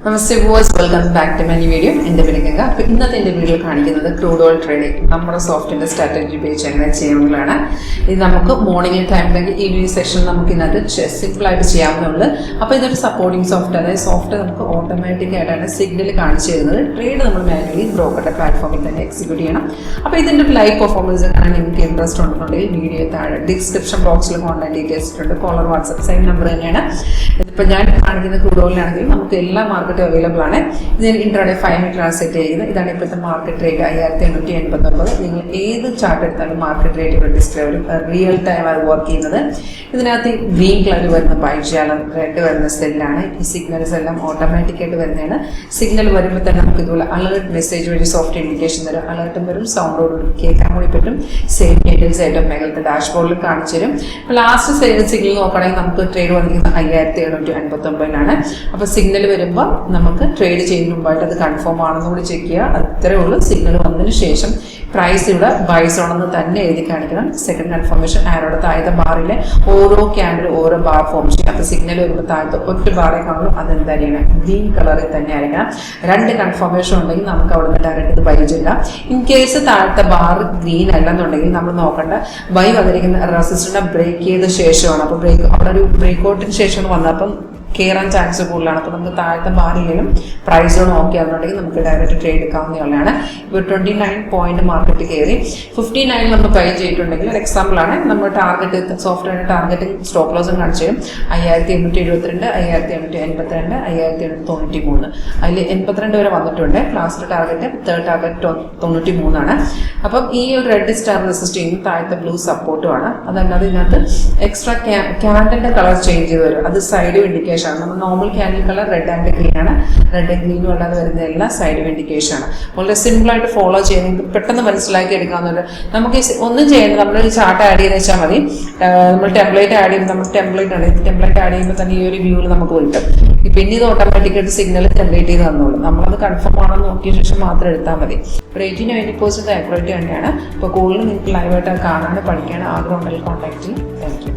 Namaste viewers, welcome back to my new video. എൻ്റെ പേര് ഗംഗ. അപ്പോൾ ഇന്നത്തെ എൻ്റെ വീഡിയോയിൽ കാണിക്കുന്നത് ക്രൂഡ് ഓയിൽ ട്രേഡിംഗ് നമ്മുടെ സോഫ്റ്റിൻ്റെ സ്ട്രാറ്റജി ഉപയോഗിച്ച് എങ്ങനെ ചെയ്യാവുന്നതാണ്. ഇത് നമുക്ക് മോർണിംഗ് ടൈമിലേക്ക് ഈവനിങ് സെഷൻ നമുക്ക് ഇതിനകത്ത് സിമ്പിളായിട്ട് ചെയ്യാവുന്നുള്ളൂ. അപ്പോൾ ഇതൊരു സപ്പോർട്ടിംഗ് സോഫ്റ്റ്, അതായത് സോഫ്റ്റ് നമുക്ക് ഓട്ടോമാറ്റിക് ആയിട്ടാണ് സിഗ്നൽ കാണിച്ചു തരുന്നത്. ട്രേഡ് നമ്മൾ മാനുവലി ബ്രോക്കറുടെ പ്ലാറ്റ്ഫോമിൽ തന്നെ എക്സിക്യൂട്ട് ചെയ്യണം. അപ്പോൾ ഇതിൻ്റെ ഒരു ലൈവ് പെർഫോമൻസ് കാണാൻ നിങ്ങൾക്ക് ഇൻട്രസ്റ്റ് ഉണ്ടെന്നുണ്ടെങ്കിൽ വീഡിയോ താഴെ ഡിസ്ക്രിപ്ഷൻ ബോക്സിൽ കോൺടാക്ട് ഡീറ്റെയിൽസ് ഉണ്ട്. കോളർ വാട്സ്ആപ്പ് സെയിം നമ്പർ തന്നെയാണ്. ഇപ്പോൾ ഞാൻ കാണിക്കുന്ന ക്രൂഡ് ഓയിലാണെങ്കിൽ നമുക്ക് എല്ലാ മാർക്കറ്റും അവൈലബിൾ ആണ്. ഇതിന് ഇൻട്രാഡേ 5 മിനിറ്റാണ് സെറ്റ് ചെയ്യുന്നത്. ഇതാണ് ഇപ്പോഴത്തെ മാർക്കറ്റ് റേറ്റ് 5889. നിങ്ങൾ ഏത് ചാർട്ട് എടുത്താലും മാർക്കറ്റ് റേറ്റ് ഇവിടെ ഡിസ്പ്ലേ വരും. റിയൽ ടൈം അത് വർക്ക് ചെയ്യുന്നത്. ഇതിനകത്ത് ഗ്രീൻ കളർ വരുന്ന ബൈ ചെയ്യാനും റെഡ് വരുന്ന സെല്ലാണ്. ഈ സിഗ്നൽസ് എല്ലാം ഓട്ടോമാറ്റിക് ആയിട്ട് വരുന്നതാണ്. സിഗ്നൽ വരുമ്പോൾ തന്നെ നമുക്ക് ഇതുപോലെ അലേർട്ട് മെസ്സേജ് വഴി സോഫ്റ്റ് ഇൻഡിക്കേഷൻ തരും. അലേർട്ടും വരും, സൗണ്ടോട് കേൾക്കാൻ കൂടി പറ്റും. സെയിം ഡീറ്റെയിൽസ് ആയിട്ട് മേഖലത്തെ ഡാഷ്ബോർഡിൽ കാണിച്ചു തരും. അപ്പോൾ ലാസ്റ്റ് സിഗ്നൽ നോക്കുകയാണെങ്കിൽ നമുക്ക് ട്രേഡ് വന്നിരിക്കുന്നത് 5759. അപ്പോൾ സിഗ്നൽ വരുമ്പോൾ നമുക്ക് ട്രേഡ് ചെയ്യുന്ന മുമ്പായിട്ട് അത് കൺഫേം ആണെന്ന് കൂടി ചെക്ക് ചെയ്യുക. അത്രയേ ഉള്ളൂ. സിഗ്നൽ വന്നതിന് ശേഷം പ്രൈസ് ഇവിടെ ബൈ സോണെന്ന് തന്നെ എഴുതി കാണിക്കണം. സെക്കൻഡ് കൺഫർമേഷൻ ആരോടെ താഴത്തെ ബാറിലെ ഓരോ ക്യാൻഡിലും ഓരോ ബാർ ഫോം ചെയ്യും. അപ്പോൾ സിഗ്നൽ വരുമ്പോൾ താഴത്തെ ഒറ്റ ബാറേ കാണുള്ളൂ. അതെന്തായിരിക്കണം, ഗ്രീൻ കളറിൽ തന്നെ ആയിരിക്കണം. 2 കൺഫർമേഷൻ ഉണ്ടെങ്കിൽ നമുക്ക് അവിടെ നിന്ന് ഡയറക്റ്റ് ബൈ ചെയ്യാം. ഇൻ കേസ് താഴത്തെ ബാർ ഗ്രീൻ അല്ലെന്നുണ്ടെങ്കിൽ നമ്മൾ നോക്കേണ്ട ബൈ വന്നിരിക്കുന്ന റെസിസ്റ്റൻസിനെ ബ്രേക്ക് ചെയ്ത ശേഷമാണ്. അപ്പോൾ അവിടെ ഒരു ബ്രേക്ക്ഔട്ടിന് ശേഷമാണ് വന്നപ്പം കയറാൻ ചാൻസ് കൂടുതലാണ്. അപ്പോൾ നമുക്ക് താഴത്തെ ബാറിലും പ്രൈസ് സോൺ ഓക്കെ ആണെന്നുണ്ടെങ്കിൽ നമുക്ക് ഡയറക്റ്റ് ട്രേഡ് എടുക്കാവുന്നതാണ്. ഇപ്പോൾ 29 പോയിന്റ് മാർക്കറ്റ് കയറി 59 നമ്മൾ ബൈ ചെയ്തിട്ടുണ്ടെങ്കിൽ ഒരു എക്സാമ്പിളാണ്. നമ്മൾ ടാർഗറ്റ് സോഫ്റ്റ്വെയർ ടാർഗറ്റും സ്റ്റോപ്പ് ലോസും കാണിച്ചു തരും. 5872, 5882, 5893. അതിൽ 82 വരെ വന്നിട്ടുണ്ട്. Last target third target 93. അപ്പം ഈ ഒരു റെഡ് സ്റ്റാർ റെസിസ്റ്റ് ചെയ്യുന്ന താഴത്തെ ബ്ലൂ സപ്പോർട്ടുമാണ്. അതല്ലാതെ ഇതിനകത്ത് എക്സ്ട്രാ ക്യാൻഡലിന്റെ കളർ ചേഞ്ച് ചെയ്ത് വരും. അത് സൈഡ് ഇൻഡിക്കേഷൻ. നമ്മൾ normal candle colour red and green ആണ്. റെഡ് ആൻഡ് ഗ്രീനും അല്ലാതെ വരുന്ന എല്ലാ സൈഡ് ഇൻഡിക്കേഷൻ ആണ്. വളരെ സിമ്പിളായിട്ട് ഫോളോ ചെയ്യുന്നത് പെട്ടെന്ന് മനസ്സിലാക്കി എടുക്കാവുന്ന നമുക്ക് ഒന്നും ചെയ്യേണ്ടത് നമ്മളൊരു ചാർട്ട് ആഡ് ചെയ്ത് വെച്ചാൽ മതി. നമ്മൾ ടെംപ്ലേറ്റ് ആഡ് ചെയ്യുമ്പോൾ നമ്മൾ ടെംപ്ലേറ്റ് ആഡ് ചെയ്യുമ്പോൾ തന്നെ ഈ ഒരു വ്യൂവിൽ നമുക്ക് കിട്ടും. പിന്നെ ഇത് ഓട്ടോമാറ്റിക്കായിട്ട് സിഗ്നൽ ജനറേറ്റ് ചെയ്ത് തന്നോളും. നമ്മളത് കൺഫേം ആണെന്ന് നോക്കിയ ശേഷം മാത്രം എടുത്താൽ മതി. 80-90% ആക്യുറേറ്റ് തന്നെയാണ്. ഇപ്പോൾ കൂടുതൽ നിങ്ങൾക്ക് ലൈവായിട്ട് കാണാൻ പഠിക്കാൻ ആഗ്രഹം ഉണ്ടെങ്കിൽ കോൺടാക്ട് ചെയ്യും. Thank you.